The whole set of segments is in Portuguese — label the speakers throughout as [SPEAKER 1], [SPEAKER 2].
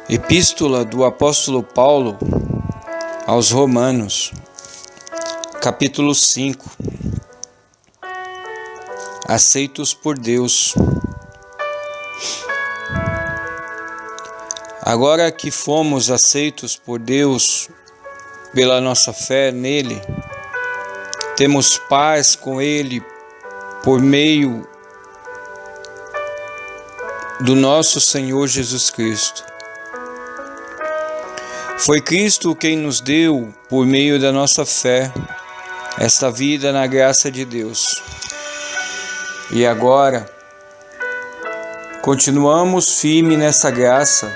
[SPEAKER 1] Epístola do Apóstolo Paulo aos Romanos, capítulo 5. Aceitos por Deus. Agora que fomos aceitos por Deus pela nossa fé nele, temos paz com ele por meio do nosso Senhor Jesus Cristo. Foi Cristo quem nos deu, por meio da nossa fé, esta vida na graça de Deus. E agora, continuamos firmes nessa graça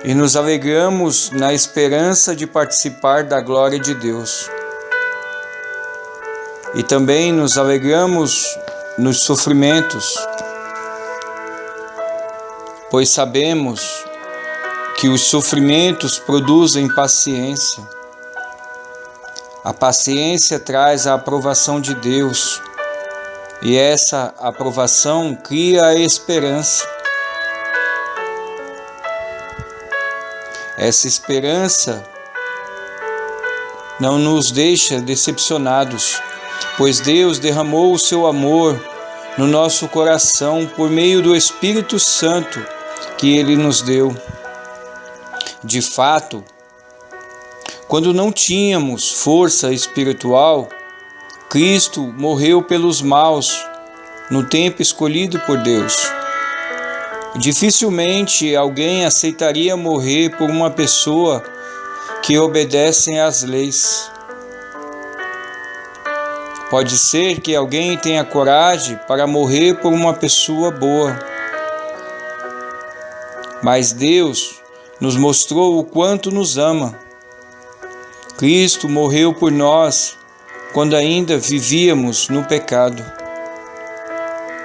[SPEAKER 1] e nos alegramos na esperança de participar da glória de Deus. E também nos alegramos nos sofrimentos, pois sabemos que os sofrimentos produzem paciência. A paciência traz a aprovação de Deus, e essa aprovação cria a esperança. Essa esperança não nos deixa decepcionados, pois Deus derramou o seu amor no nosso coração por meio do Espírito Santo que Ele nos deu. De fato, quando não tínhamos força espiritual, Cristo morreu pelos maus no tempo escolhido por Deus. Dificilmente alguém aceitaria morrer por uma pessoa que obedece às leis. Pode ser que alguém tenha coragem para morrer por uma pessoa boa, mas Deus nos mostrou o quanto nos ama. Cristo morreu por nós quando ainda vivíamos no pecado.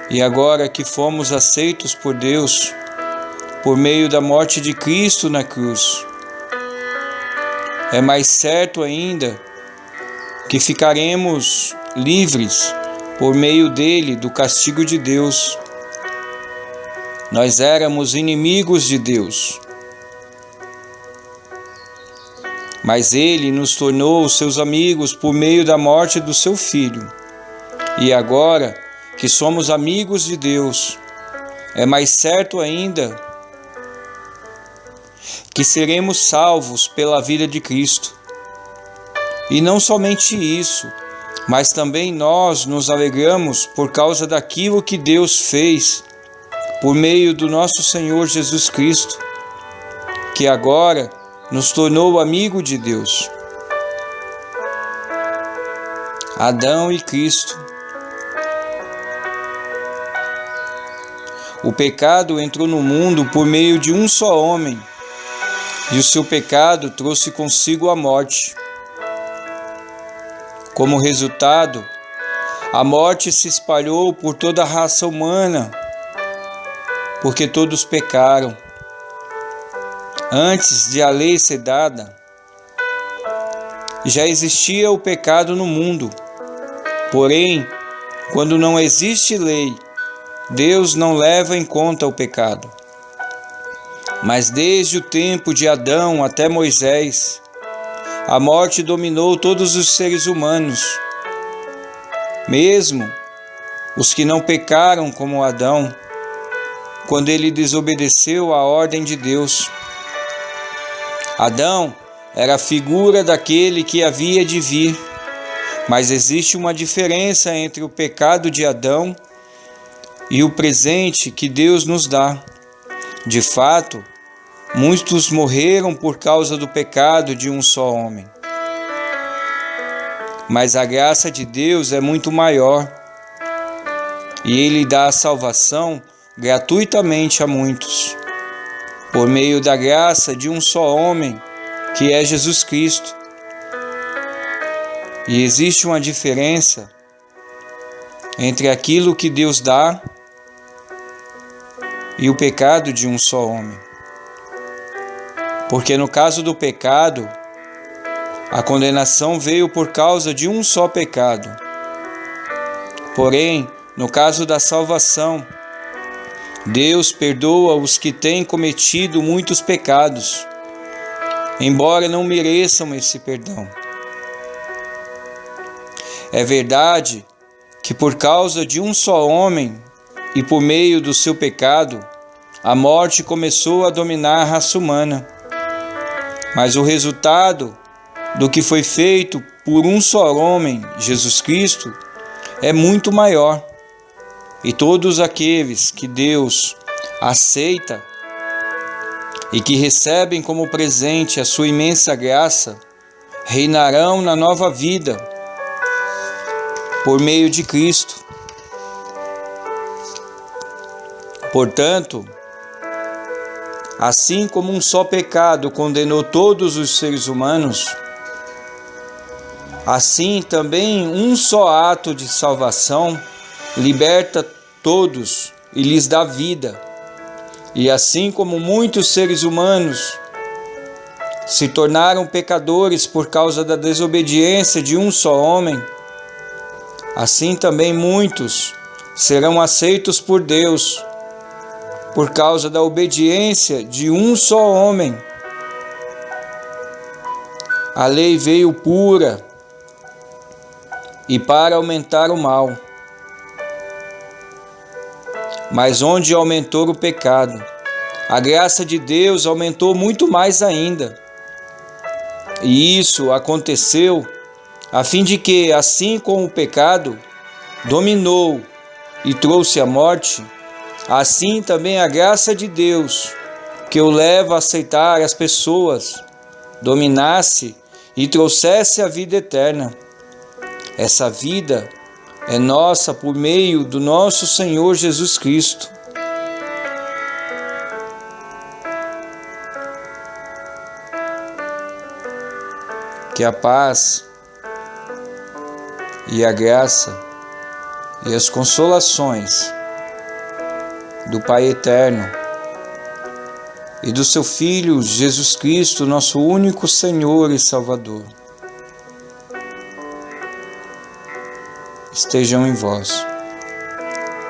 [SPEAKER 1] E agora que fomos aceitos por Deus, por meio da morte de Cristo na cruz, é mais certo ainda que ficaremos livres por meio dele do castigo de Deus. Nós éramos inimigos de Deus, mas Ele nos tornou seus amigos por meio da morte do seu Filho. E agora que somos amigos de Deus, é mais certo ainda que seremos salvos pela vida de Cristo. E não somente isso, mas também nós nos alegramos por causa daquilo que Deus fez por meio do nosso Senhor Jesus Cristo, que agora nos tornou amigo de Deus. Adão e Cristo. O pecado entrou no mundo por meio de um só homem, e o seu pecado trouxe consigo a morte. Como resultado, a morte se espalhou por toda a raça humana, porque todos pecaram. Antes de a lei ser dada, já existia o pecado no mundo. Porém, quando não existe lei, Deus não leva em conta o pecado. Mas desde o tempo de Adão até Moisés, a morte dominou todos os seres humanos. Mesmo os que não pecaram como Adão, quando ele desobedeceu à ordem de Deus. Adão era a figura daquele que havia de vir, mas existe uma diferença entre o pecado de Adão e o presente que Deus nos dá. De fato, muitos morreram por causa do pecado de um só homem. Mas a graça de Deus é muito maior, e Ele dá a salvação gratuitamente a muitos, por meio da graça de um só homem, que é Jesus Cristo. E existe uma diferença entre aquilo que Deus dá e o pecado de um só homem. Porque no caso do pecado, a condenação veio por causa de um só pecado. Porém, no caso da salvação, Deus perdoa os que têm cometido muitos pecados, embora não mereçam esse perdão. É verdade que por causa de um só homem e por meio do seu pecado, a morte começou a dominar a raça humana. Mas o resultado do que foi feito por um só homem, Jesus Cristo, é muito maior. E todos aqueles que Deus aceita e que recebem como presente a sua imensa graça, reinarão na nova vida por meio de Cristo. Portanto, assim como um só pecado condenou todos os seres humanos, assim também um só ato de salvação liberta todos e lhes dá vida. E assim como muitos seres humanos se tornaram pecadores por causa da desobediência de um só homem, assim também muitos serão aceitos por Deus por causa da obediência de um só homem. A lei veio pura e para aumentar o mal. Mas onde aumentou o pecado, a graça de Deus aumentou muito mais ainda. E isso aconteceu a fim de que, assim como o pecado dominou e trouxe a morte, assim também a graça de Deus, que o leva a aceitar as pessoas, dominasse e trouxesse a vida eterna. Essa vida é nossa por meio do nosso Senhor Jesus Cristo. Que a paz e a graça e as consolações do Pai Eterno e do seu Filho Jesus Cristo, nosso único Senhor e Salvador, estejam em vós.